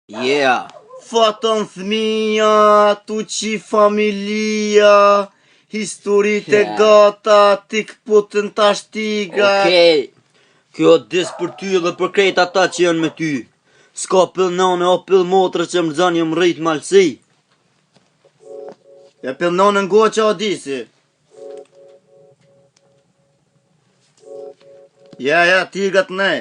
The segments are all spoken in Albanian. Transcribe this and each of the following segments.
Yeah. Fatën thmija, tu qi familia, historit e gata, ti këputën tash tiga. Okej, kjo dis për ty dhe për krejt ata që janë me ty. S'ka pëll nane o pëll motrë që më rëzën jë më rritë malësi. Ja pëll nane ngo që a disi. Ja, tigat ne.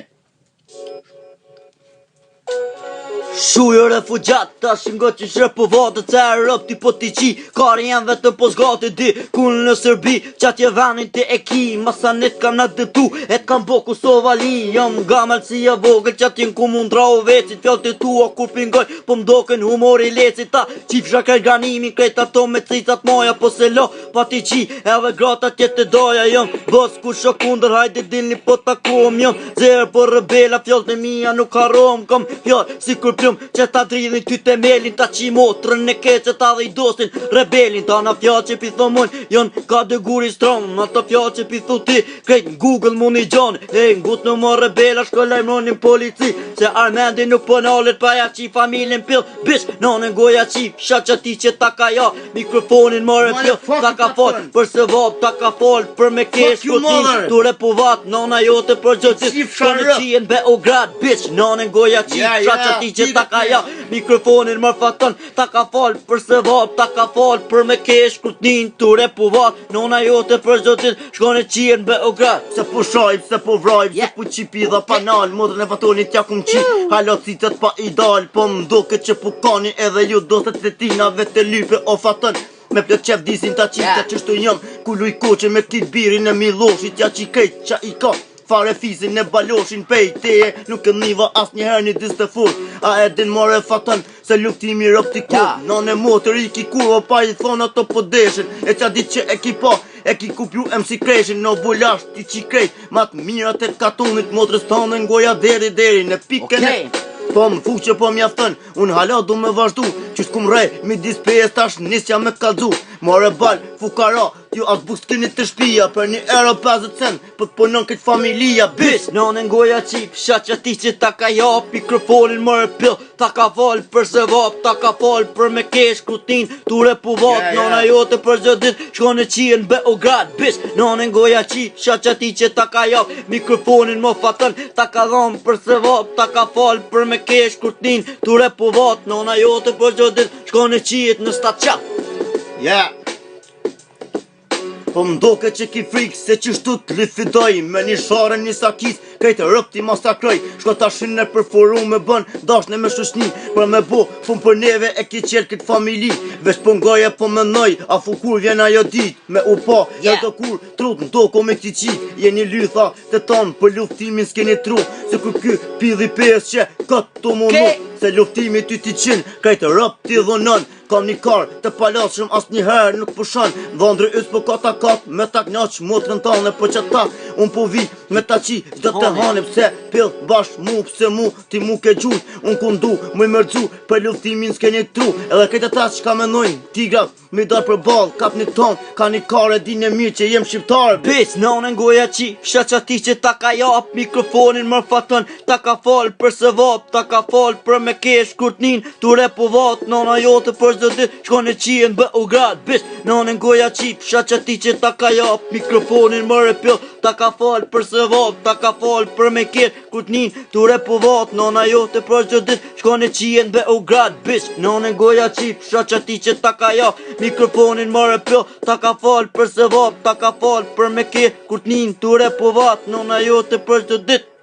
Shujë refugjat, ta shëngo që shërë po vatët se e rëp ti po t'i qi. Kari janë vetëm po zgati di, kunë në Sërbi, qatje venin ti e ki. Masanit kam në dëtu, e t'kam bo Kosova li. Jam gamel si e vogël, qatjen ku mund ra u vecit. Fjall të tua kur pingoj, po mdoken humor i lecit. Ta qif shakaj ganimi, krejt ato me cicat moja. Po se lo, pa t'i qi, edhe grata tjetë të doja. Jam bës ku shokundër, hajde dilni po takom. Jam zerë po rebela, fjall të mija nuk harom. Kam fjall si kur që ta dridhin ty temelin, ta qi motrën e keqe ta dhe i dosin rebelin. Ta na fjallë që pitho mun, jon ka dë guri stron. Na ta fjallë që pitho ti, krejt në Google mun i gjon. E ngut në më rebela, shkollaj mronin polici. Se Armendi nuk pënalit pa ja qi familin pill. Bish, nane goja qi, shat që ti që ta ka ja. Mikrofonin mare pill, ta ka fol. Për se vab, ta ka fol. Për me kesh kutin, ture po vat. Nana jote për gjëtit, shkone qien Beograd. Bish, nane goja qi, shat që ti që ta ka ja, mikrofonin më faton, ta ka fol për se vap, ta ka fol për me kesh kurtnin, ture po vat, nona jote për zotit, shkone qien Beograd. Se po shajb, se po vrajb, se po qipi dha panal, modrën e fatonit tja kum qi, halo citet pa idal, po mdoke që po kani edhe ju doset të tinave të lype o faton. Me plët qef disin ta qita që shtu njëm, ku luj koqe me ktit birin e miloshit, ja që i krejt qa i ka. Fare fizin e baloshin pejteje, nuk e niva as njëherë një dis të fur. A e din more fatën se luftimi rëp t'i kur. Nane motër i ki kur, o pa i thonë ato po deshin. E qa dit që e ki pa, e ki kupju MC Kreshin. Në volash ti qi krejt, mat mirat e katunit, motrës tonë ngoja deri në pikën e. Po më fu që po mjaftën, unë hala du me vazhdu. Qysh kum rej, mi dispejes tash nisja me kalzu. More bal, fukara, ju as buskinit të shpia. Për një euro 50 cent, për të punon këtë familia. Bish, nane ngoja qip, shat që ti që ta ka jap. Mikrofonin mërë pill, ta ka fol për se vap. Ta ka fol për me kesh kutin, ture po vat. Nana jote për gjë dit, shkone qien Beograd. Bish, nane ngoja qip, shat që ti që ta ka jap. Mikrofonin më fatën, ta ka dhom për se vap. Ta ka fol për me kesh kutin, ture po vat. Nana jote për gjë dit, shkone qiet në stacion. Po mdoke që ki frikë se që shtu të lifidoj. Me një share një sakis, krejtë rëpti masakroj. Shko ta shine për foru me bën, dashne me shushni. Për me bo, fun për neve e ki qelë këtë familji. Vesh për ngoje po menoj, a fukur vjen ajo dit. Me u pa, e të kur, trut në toko me këti qit. Jeni lytha të tonë, për luftimin s'keni tru. Se kur ky pidhi pes që këtë të munu. Se luftimi ty ti qinë, krejtë rëpti dhunon. Kam një karë të palasshëm as njëherë nuk pushon. Dhondrë ys po ka ta kap, me ta knaq motrën tane po që ta. Unë po vi me ta qi, gjdo të hane pse pill bashk mu, pse mu ti mu ke gjujt. Unë ku ndu, mu i mërgju, për luftimin s'keni tru. Edhe këtë ta që ka menojnë, tigra, mi dar për bal, kap një ton, ka një kare, di një mirë që jem shqiptar. Bis, nane ngoja qi, shat që ti që ta ka jap. Mikrofonin më faton, ta ka fol për se vap. Ta ka fol për me kesh kurtnin, ture po vat. Nana jote për zëdit, shkone qien Beograd. Bis, nane ngoja qi, shat që ti që ta ka jap. Mikrofonin më repill, ta ka fol për se vap. Ta ka fol për me kesh kurtnin, ture po vat. Nana jote për zëdit, shkone qien Beograd. Bis, nane ngoja qi, shat që ti që ta ka jap. Mikrofonin më repill, ta ka fol për se vap. Ta ka fol për me kesh kurtnin, ture po vat. Nana jote për zëdit.